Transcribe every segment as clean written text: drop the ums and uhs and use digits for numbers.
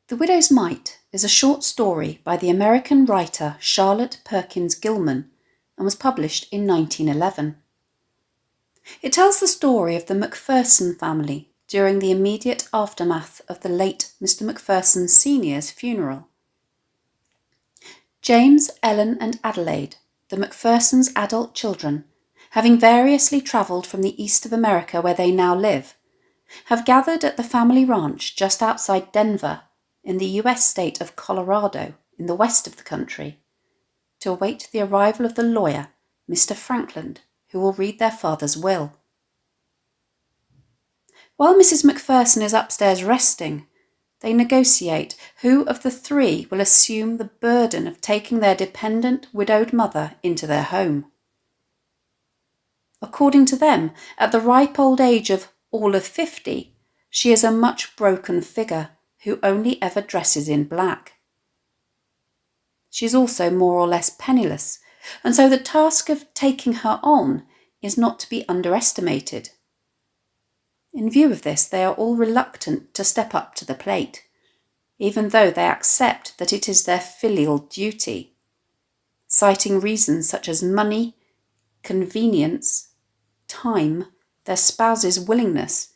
The Widow's Mite is a short story by the American writer Charlotte Perkins Gilman and was published in 1911. It tells the story of the McPherson family during the immediate aftermath of the late Mr. McPherson Sr.'s funeral. James, Ellen and Adelaide, the McPhersons' adult children, having variously travelled from the east of America where they now live, have gathered at the family ranch just outside Denver in the US state of Colorado in the west of the country to await the arrival of the lawyer, Mr. Frankland, who will read their father's will. While Mrs. McPherson is upstairs resting, they negotiate who of the three will assume the burden of taking their dependent, widowed mother into their home. According to them, at the ripe old age of all of 50, she is a much broken figure who only ever dresses in black. She is also more or less penniless, and so the task of taking her on is not to be underestimated. In view of this, they are all reluctant to step up to the plate, even though they accept that it is their filial duty, citing reasons such as money, convenience, time, their spouse's willingness,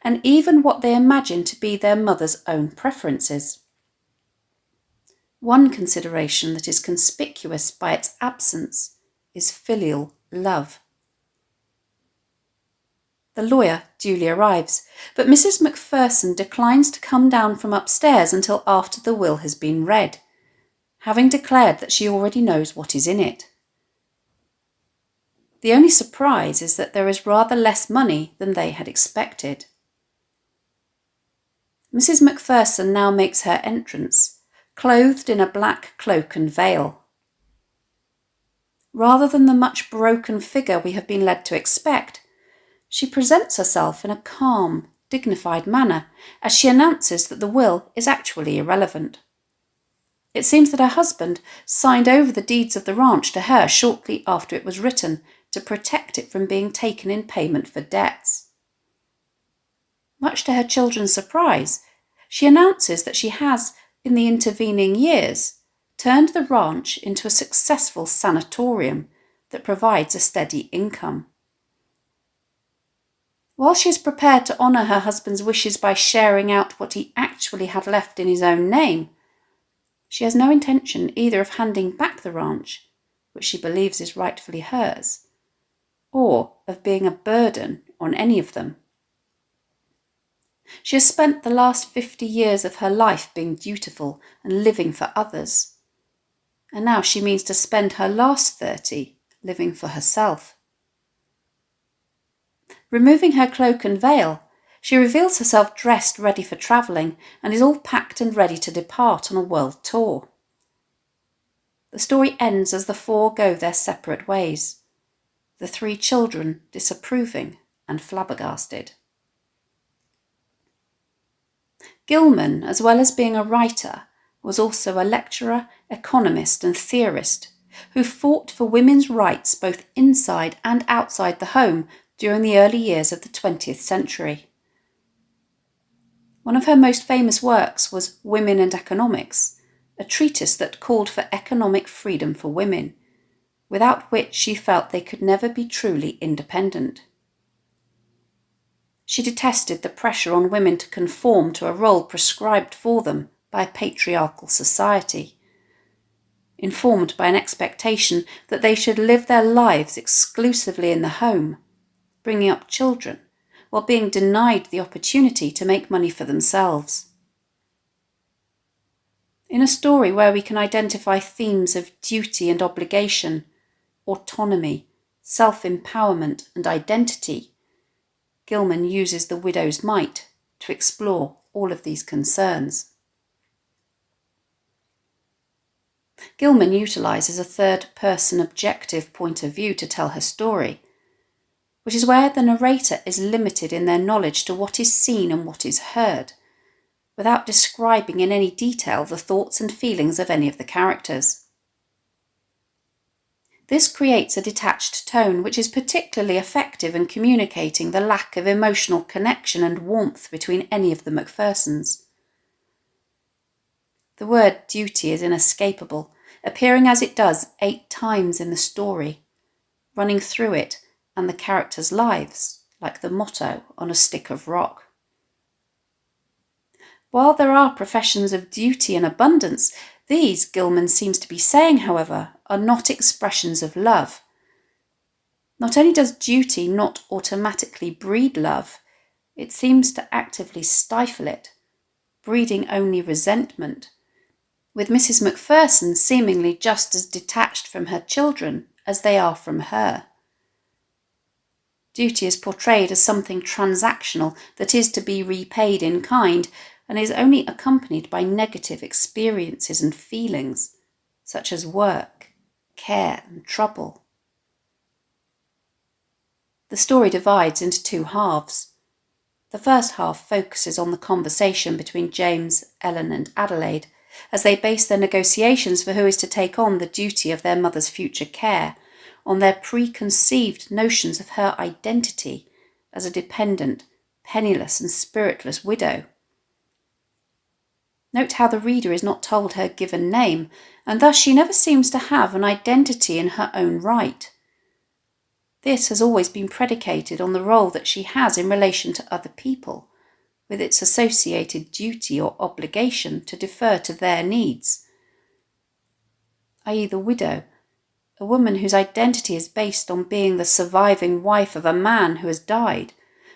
and even what they imagine to be their mother's own preferences. One consideration that is conspicuous by its absence is filial love. The lawyer duly arrives, but Mrs. McPherson declines to come down from upstairs until after the will has been read, having declared that she already knows what is in it. The only surprise is that there is rather less money than they had expected. Mrs. McPherson now makes her entrance, clothed in a black cloak and veil. Rather than the much broken figure we have been led to expect, she presents herself in a calm, dignified manner as she announces that the will is actually irrelevant. It seems that her husband signed over the deeds of the ranch to her shortly after it was written to protect it from being taken in payment for debts. Much to her children's surprise, she announces that she has, in the intervening years, turned the ranch into a successful sanatorium that provides a steady income. While she is prepared to honour her husband's wishes by sharing out what he actually had left in his own name, she has no intention either of handing back the ranch, which she believes is rightfully hers, or of being a burden on any of them. She has spent the last 50 years of her life being dutiful and living for others, and now she means to spend her last 30 living for herself. Removing her cloak and veil, she reveals herself dressed ready for travelling and is all packed and ready to depart on a world tour. The story ends as the four go their separate ways, the three children disapproving and flabbergasted. Gilman, as well as being a writer, was also a lecturer, economist and theorist who fought for women's rights both inside and outside the home during the early years of the 20th century. One of her most famous works was Women and Economics, a treatise that called for economic freedom for women, without which she felt they could never be truly independent. She detested the pressure on women to conform to a role prescribed for them by a patriarchal society, informed by an expectation that they should live their lives exclusively in the home, bringing up children, while being denied the opportunity to make money for themselves. In a story where we can identify themes of duty and obligation, autonomy, self-empowerment and identity, Gilman uses The Widow's Mite to explore all of these concerns. Gilman utilises a third-person objective point of view to tell her story, which is where the narrator is limited in their knowledge to what is seen and what is heard, without describing in any detail the thoughts and feelings of any of the characters. This creates a detached tone which is particularly effective in communicating the lack of emotional connection and warmth between any of the McPhersons. The word duty is inescapable, appearing as it does 8 times in the story, running through it and the characters' lives like the motto on a stick of rock. While there are professions of duty in abundance, these, Gilman seems to be saying, however, are not expressions of love. Not only does duty not automatically breed love, it seems to actively stifle it, breeding only resentment, with Mrs. McPherson seemingly just as detached from her children as they are from her. Duty is portrayed as something transactional that is to be repaid in kind and is only accompanied by negative experiences and feelings, such as work, care, and trouble. The story divides into 2 halves. The first half focuses on the conversation between James, Ellen, and Adelaide, as they base their negotiations for who is to take on the duty of their mother's future care on their preconceived notions of her identity as a dependent, penniless, and spiritless widow. Note how the reader is not told her given name, and thus she never seems to have an identity in her own right. This has always been predicated on the role that she has in relation to other people, with its associated duty or obligation to defer to their needs, i.e. the widow, a woman whose identity is based on being the surviving wife of a man who has died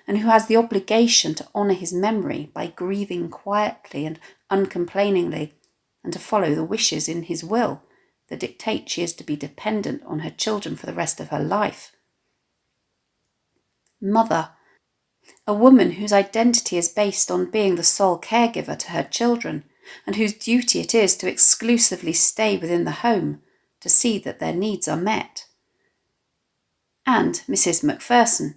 and who has the obligation to honour his memory by grieving quietly and uncomplainingly and to follow the wishes in his will that dictate she is to be dependent on her children for the rest of her life. Mother, a woman whose identity is based on being the sole caregiver to her children and whose duty it is to exclusively stay within the home to see that their needs are met. And Mrs. McPherson,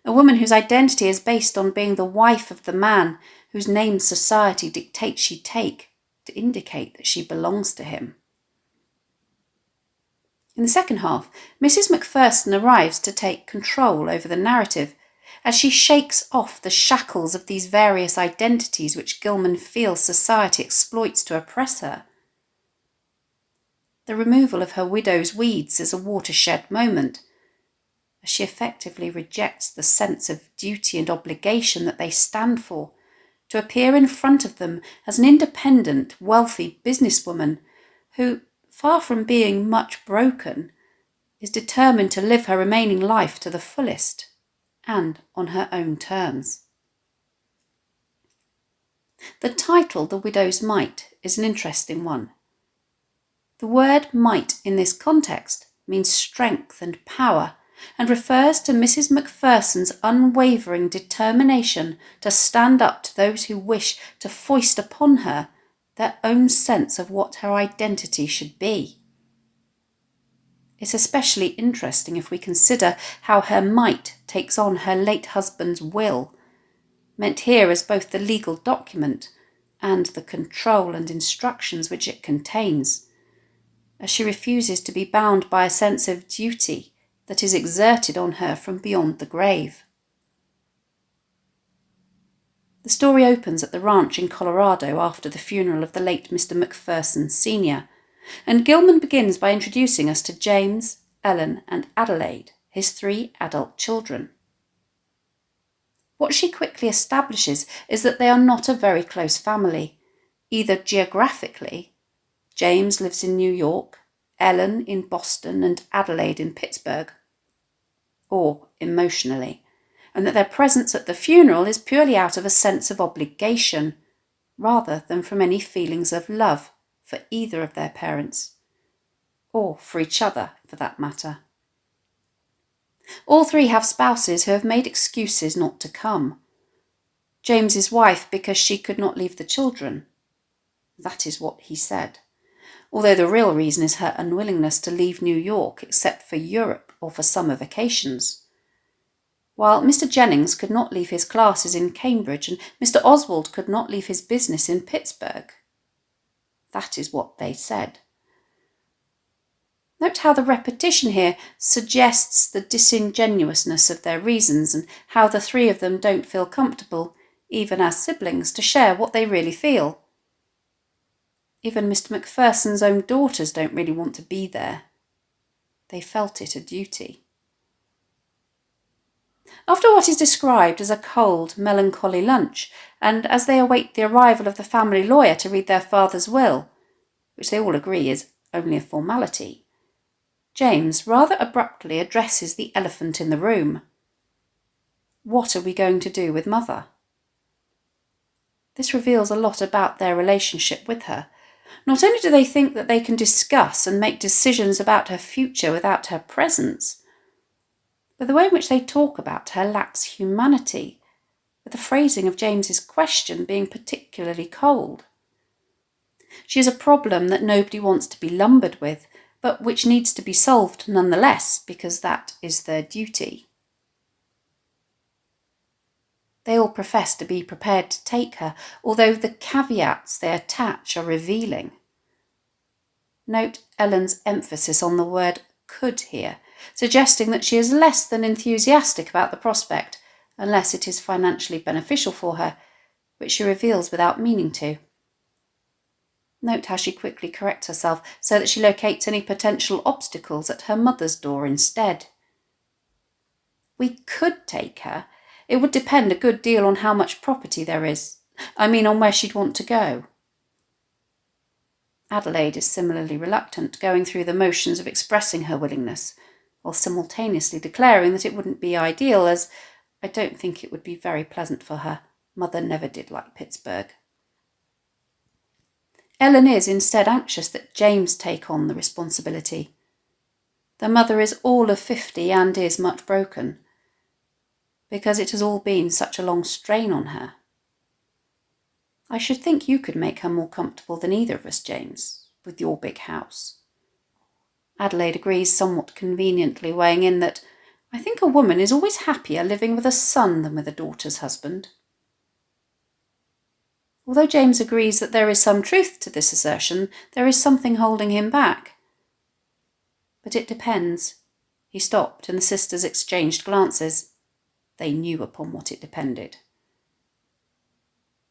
a woman whose identity is based on being the wife of the man whose name society dictates she take to indicate that she belongs to him. In the second half, Mrs. McPherson arrives to take control over the narrative as she shakes off the shackles of these various identities which Gilman feels society exploits to oppress her. The removal of her widow's weeds is a watershed moment, as she effectively rejects the sense of duty and obligation that they stand for, to appear in front of them as an independent, wealthy businesswoman who, far from being much broken, is determined to live her remaining life to the fullest and on her own terms. The title, The Widow's Mite, is an interesting one. The word might in this context means strength and power and refers to Mrs. McPherson's unwavering determination to stand up to those who wish to foist upon her their own sense of what her identity should be. It's especially interesting if we consider how her might takes on her late husband's will, meant here as both the legal document and the control and instructions which it contains, as she refuses to be bound by a sense of duty that is exerted on her from beyond the grave. The story opens at the ranch in Colorado after the funeral of the late Mr. McPherson Sr., and Gilman begins by introducing us to James, Ellen, and Adelaide, his 3 adult children. What she quickly establishes is that they are not a very close family, either geographically. James lives in New York, Ellen in Boston, and Adelaide in Pittsburgh, or emotionally, and that their presence at the funeral is purely out of a sense of obligation, rather than from any feelings of love for either of their parents, or for each other for that matter. All 3 have spouses who have made excuses not to come. James's wife because she could not leave the children. That is what he said, although the real reason is her unwillingness to leave New York except for Europe or for summer vacations. While Mr. Jennings could not leave his classes in Cambridge and Mr. Oswald could not leave his business in Pittsburgh. That is what they said. Note how the repetition here suggests the disingenuousness of their reasons and how the 3 of them don't feel comfortable, even as siblings, to share what they really feel. Even Mr. McPherson's own daughters don't really want to be there. They felt it a duty. After what is described as a cold, melancholy lunch, and as they await the arrival of the family lawyer to read their father's will, which they all agree is only a formality, James rather abruptly addresses the elephant in the room. What are we going to do with Mother? This reveals a lot about their relationship with her. Not only do they think that they can discuss and make decisions about her future without her presence, but the way in which they talk about her lacks humanity, with the phrasing of James's question being particularly cold. She is a problem that nobody wants to be lumbered with, but which needs to be solved nonetheless, because that is their duty. They all profess to be prepared to take her, although the caveats they attach are revealing. Note Ellen's emphasis on the word could here, suggesting that she is less than enthusiastic about the prospect, unless it is financially beneficial for her, which she reveals without meaning to. Note how she quickly corrects herself so that she locates any potential obstacles at her mother's door instead. We could take her. It would depend a good deal on how much property there is. On where she'd want to go. Adelaide is similarly reluctant, going through the motions of expressing her willingness, while simultaneously declaring that it wouldn't be ideal, as I don't think it would be very pleasant for her. Mother never did like Pittsburgh. Ellen is instead anxious that James take on the responsibility. The mother is all of 50 and is much broken, because it has all been such a long strain on her. I should think you could make her more comfortable than either of us, James, with your big house. Adelaide agrees somewhat conveniently, weighing in that I think a woman is always happier living with a son than with a daughter's husband. Although James agrees that there is some truth to this assertion, there is something holding him back. But it depends. He stopped, and the sisters exchanged glances. They knew upon what it depended.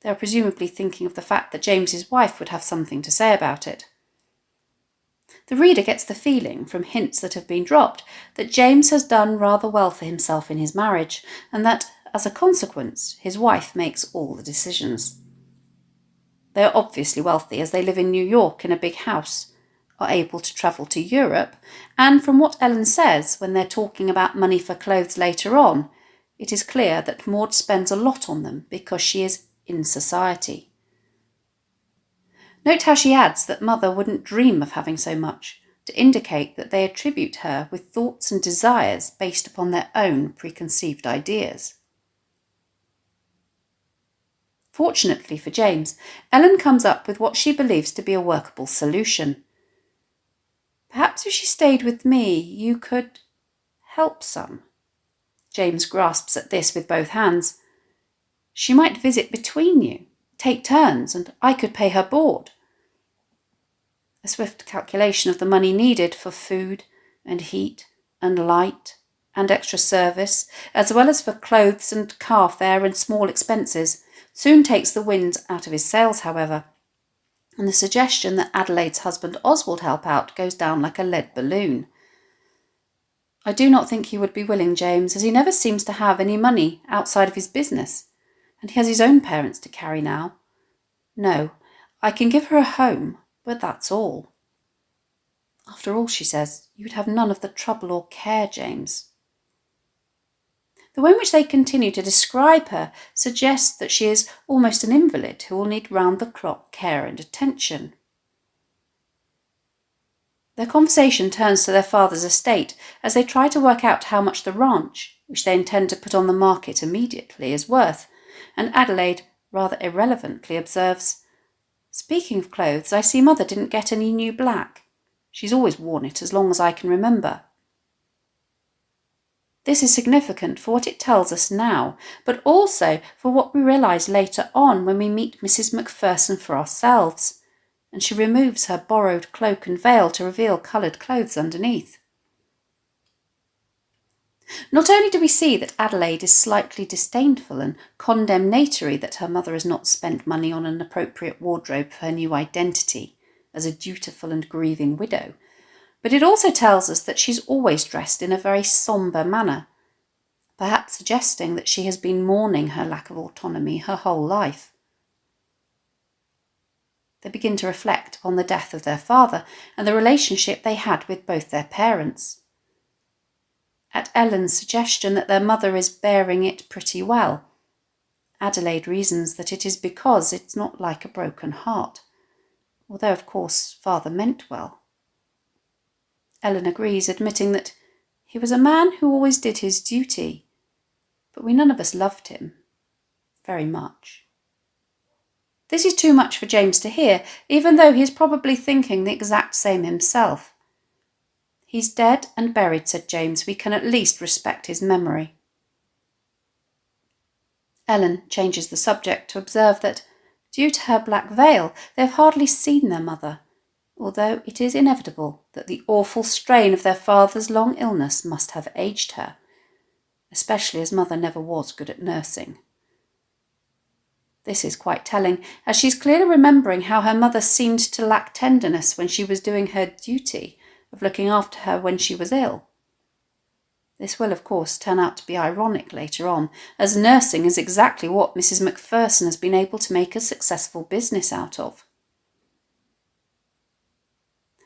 They are presumably thinking of the fact that James's wife would have something to say about it. The reader gets the feeling, from hints that have been dropped, that James has done rather well for himself in his marriage, and that, as a consequence, his wife makes all the decisions. They are obviously wealthy, as they live in New York in a big house, are able to travel to Europe, and from what Ellen says when they're talking about money for clothes later on, it is clear that Maud spends a lot on them because she is in society. Note how she adds that Mother wouldn't dream of having so much, to indicate that they attribute her with thoughts and desires based upon their own preconceived ideas. Fortunately for James, Ellen comes up with what she believes to be a workable solution. Perhaps if she stayed with me, you could help some. James grasps at this with both hands. She might visit between you, take turns, and I could pay her board. A swift calculation of the money needed for food and heat and light and extra service, as well as for clothes and car fare and small expenses, soon takes the wind out of his sails, however, and the suggestion that Adelaide's husband Oswald help out goes down like a lead balloon. I do not think he would be willing, James, as he never seems to have any money outside of his business, and he has his own parents to carry now. No, I can give her a home, but that's all. After all, she says, you would have none of the trouble or care, James. The way in which they continue to describe her suggests that she is almost an invalid who will need round-the-clock care and attention. Their conversation turns to their father's estate as they try to work out how much the ranch, which they intend to put on the market immediately, is worth, and Adelaide rather irrelevantly observes, "Speaking of clothes, I see Mother didn't get any new black. She's always worn it as long as I can remember." This is significant for what it tells us now, but also for what we realise later on when we meet Mrs. McPherson for ourselves, and she removes her borrowed cloak and veil to reveal coloured clothes underneath. Not only do we see that Adelaide is slightly disdainful and condemnatory that her mother has not spent money on an appropriate wardrobe for her new identity, as a dutiful and grieving widow, but it also tells us that she's always dressed in a very sombre manner, perhaps suggesting that she has been mourning her lack of autonomy her whole life. They begin to reflect upon the death of their father and the relationship they had with both their parents. At Ellen's suggestion that their mother is bearing it pretty well, Adelaide reasons that it is because it's not like a broken heart, although of course father meant well. Ellen agrees, admitting that he was a man who always did his duty, but we none of us loved him very much. This is too much for James to hear, even though he is probably thinking the exact same himself. He's dead and buried, said James. We can at least respect his memory. Ellen changes the subject to observe that, due to her black veil, they have hardly seen their mother, although it is inevitable that the awful strain of their father's long illness must have aged her, especially as mother never was good at nursing. This is quite telling, as she's clearly remembering how her mother seemed to lack tenderness when she was doing her duty of looking after her when she was ill. This will, of course, turn out to be ironic later on, as nursing is exactly what Mrs. McPherson has been able to make a successful business out of.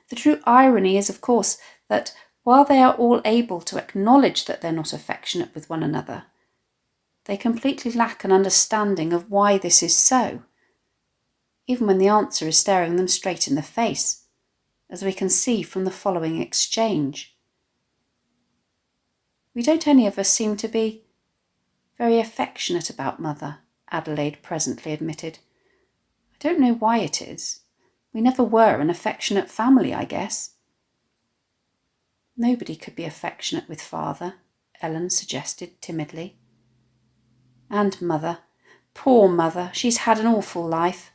The true irony is, of course, that while they are all able to acknowledge that they're not affectionate with one another, they completely lack an understanding of why this is so, even when the answer is staring them straight in the face, as we can see from the following exchange. We don't any of us seem to be very affectionate about mother, Adelaide presently admitted. I don't know why it is. We never were an affectionate family, I guess. Nobody could be affectionate with father, Ellen suggested timidly. And mother. Poor mother, she's had an awful life.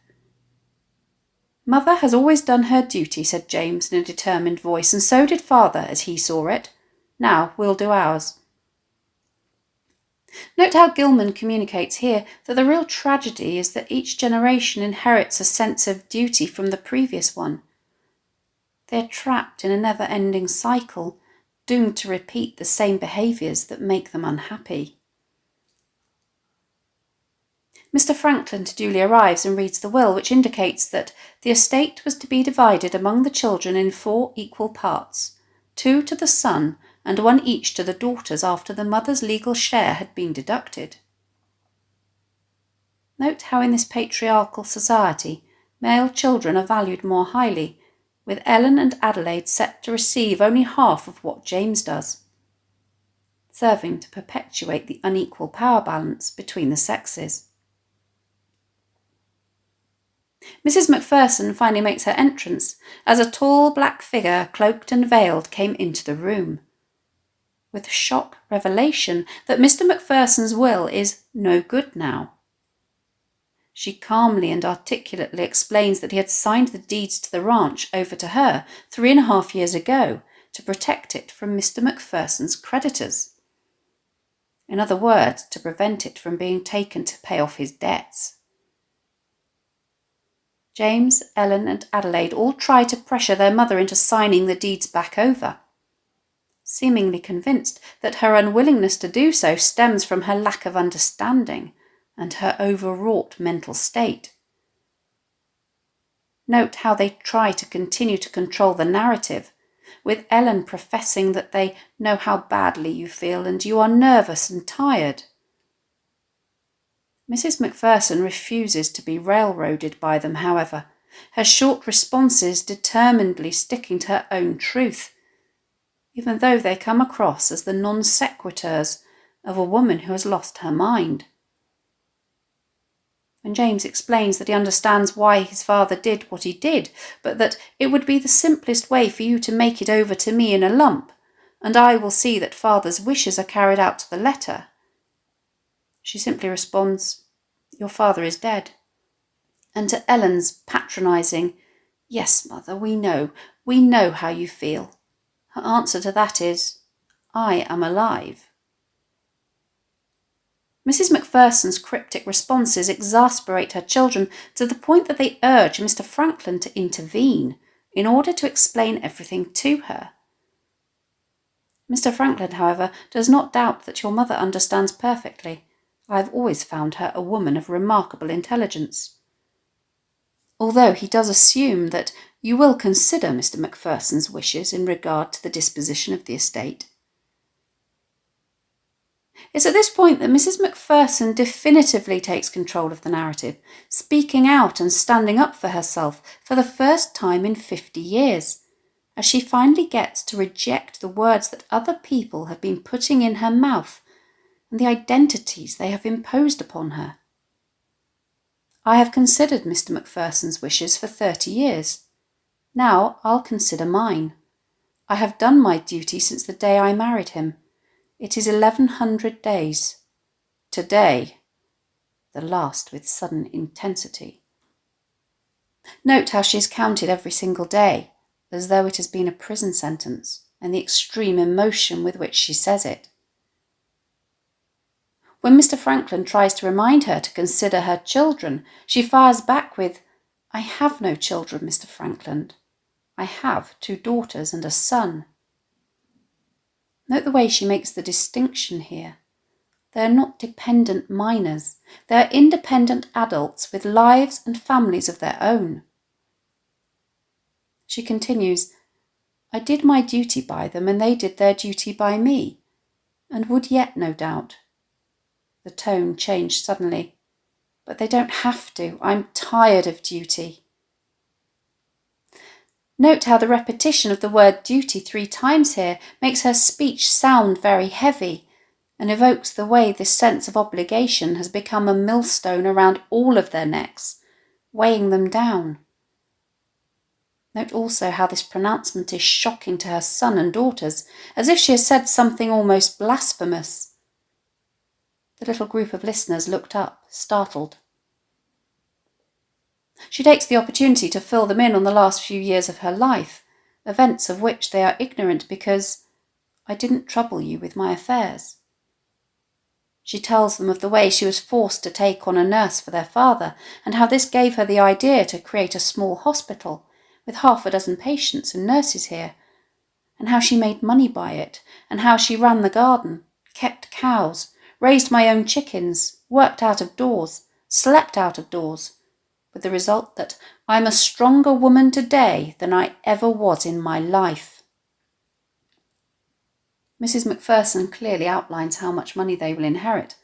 Mother has always done her duty, said James in a determined voice, and so did father as he saw it. Now we'll do ours. Note how Gilman communicates here that the real tragedy is that each generation inherits a sense of duty from the previous one. They are trapped in a never-ending cycle, doomed to repeat the same behaviours that make them unhappy. Mr. Franklin duly arrives and reads the will, which indicates that the estate was to be divided among the children in 4 equal parts, 2 to the son and 1 each to the daughters after the mother's legal share had been deducted. Note how in this patriarchal society male children are valued more highly, with Ellen and Adelaide set to receive only half of what James does, serving to perpetuate the unequal power balance between the sexes. Mrs. McPherson finally makes her entrance as a tall black figure, cloaked and veiled, came into the room, with the shock revelation that Mr. McPherson's will is no good now. She calmly and articulately explains that he had signed the deeds to the ranch over to her 3.5 years ago to protect it from Mr. McPherson's creditors. In other words, to prevent it from being taken to pay off his debts. James, Ellen and Adelaide all try to pressure their mother into signing the deeds back over, seemingly convinced that her unwillingness to do so stems from her lack of understanding and her overwrought mental state. Note how they try to continue to control the narrative, with Ellen professing that they know how badly you feel and you are nervous and tired. Mrs. McPherson refuses to be railroaded by them, however, her short responses determinedly sticking to her own truth, even though they come across as the non sequiturs of a woman who has lost her mind. And James explains that he understands why his father did what he did, but that it would be the simplest way for you to make it over to me in a lump, and I will see that father's wishes are carried out to the letter. She simply responds, "Your father is dead." And to Ellen's patronising, "Yes, mother, we know how you feel," her answer to that is, "I am alive." Mrs. McPherson's cryptic responses exasperate her children to the point that they urge Mr. Franklin to intervene in order to explain everything to her. Mr. Franklin, however, does not doubt that your mother understands perfectly. I have always found her a woman of remarkable intelligence. Although he does assume that you will consider Mr. McPherson's wishes in regard to the disposition of the estate. It's at this point that Mrs. McPherson definitively takes control of the narrative, speaking out and standing up for herself for the first time in 50 years, as she finally gets to reject the words that other people have been putting in her mouth and the identities they have imposed upon her. I have considered Mr. McPherson's wishes for 30 years. Now I'll consider mine. I have done my duty since the day I married him. It is 1100 days. Today, the last with sudden intensity. Note how she has counted every single day, as though it has been a prison sentence, and the extreme emotion with which she says it. When Mr. Franklin tries to remind her to consider her children, she fires back with, "I have no children, Mr. Franklin. I have 2 daughters and a son." Note the way she makes the distinction here. They are not dependent minors. They are independent adults with lives and families of their own. She continues, "I did my duty by them and they did their duty by me, and would yet, no doubt." The tone changed suddenly. "But they don't have to. I'm tired of duty." Note how the repetition of the word duty 3 times here makes her speech sound very heavy and evokes the way this sense of obligation has become a millstone around all of their necks, weighing them down. Note also how this pronouncement is shocking to her son and daughters, as if she has said something almost blasphemous. The little group of listeners looked up, startled. She takes the opportunity to fill them in on the last few years of her life, events of which they are ignorant because "I didn't trouble you with my affairs." She tells them of the way she was forced to take on a nurse for their father, and how this gave her the idea to create a small hospital with 6 patients and nurses here, and how she made money by it, and how she ran the garden, kept cows, raised my own chickens, worked out of doors, slept out of doors, with the result that I'm a stronger woman today than I ever was in my life. Mrs. McPherson clearly outlines how much money they will inherit,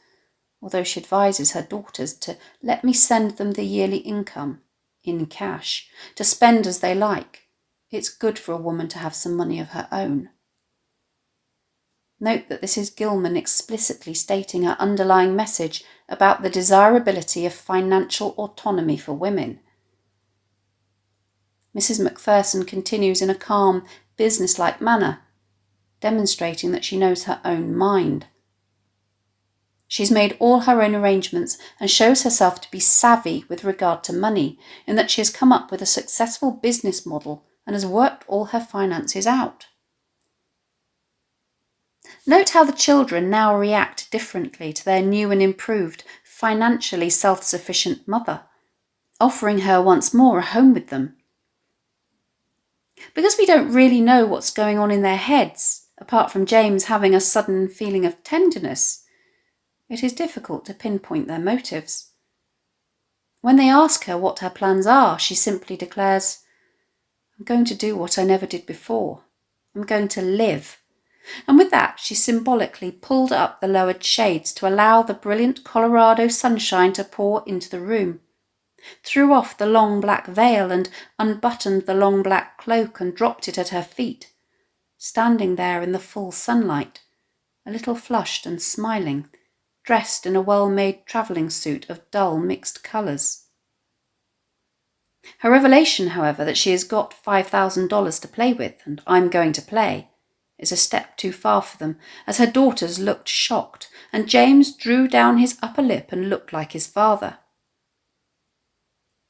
although she advises her daughters to let me send them the yearly income, in cash, to spend as they like. It's good for a woman to have some money of her own. Note that this is Gilman explicitly stating her underlying message about the desirability of financial autonomy for women. Mrs. McPherson continues in a calm, business-like manner, demonstrating that she knows her own mind. She's made all her own arrangements and shows herself to be savvy with regard to money, in that she has come up with a successful business model and has worked all her finances out. Note how the children now react differently to their new and improved, financially self-sufficient mother, offering her once more a home with them. Because we don't really know what's going on in their heads, apart from James having a sudden feeling of tenderness, it is difficult to pinpoint their motives. When they ask her what her plans are, she simply declares, "I'm going to do what I never did before. I'm going to live." And with that, she symbolically pulled up the lowered shades to allow the brilliant Colorado sunshine to pour into the room, threw off the long black veil and unbuttoned the long black cloak and dropped it at her feet, standing there in the full sunlight, a little flushed and smiling, dressed in a well-made travelling suit of dull mixed colours. Her revelation, however, that she has got $5,000 to play with, and I'm going to play, is a step too far for them, as her daughters looked shocked, and James drew down his upper lip and looked like his father.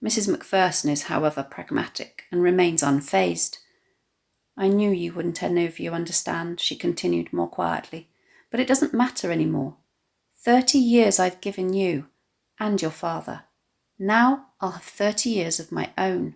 Mrs. McPherson is, however, pragmatic and remains unfazed. "I knew you wouldn't any of you understand," she continued more quietly, "but it doesn't matter any more. 30 years I've given you and your father. Now I'll have 30 years of my own."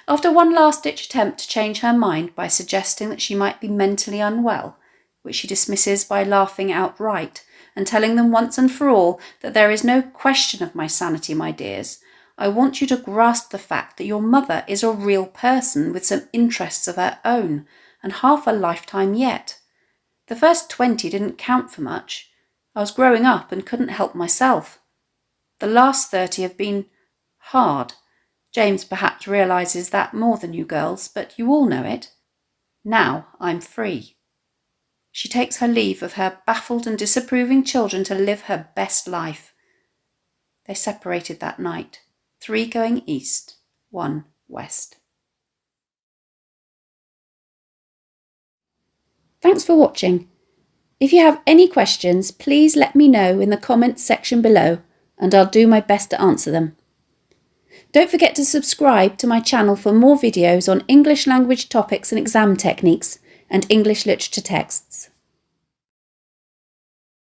After one last-ditch attempt to change her mind by suggesting that she might be mentally unwell, which she dismisses by laughing outright and telling them once and for all that there is no question of my sanity, my dears, I want you to grasp the fact that your mother is a real person with some interests of her own and half a lifetime yet. The first 20 didn't count for much. I was growing up and couldn't help myself. The last 30 have been hard. James perhaps realises that more than you girls, but you all know it. Now I'm free. She takes her leave of her baffled and disapproving children to live her best life. They separated that night, 3 going east, 1 west. Thanks for watching. If you have any questions, please let me know in the comments section below, and I'll do my best to answer them. Don't forget to subscribe to my channel for more videos on English language topics and exam techniques and English literature texts.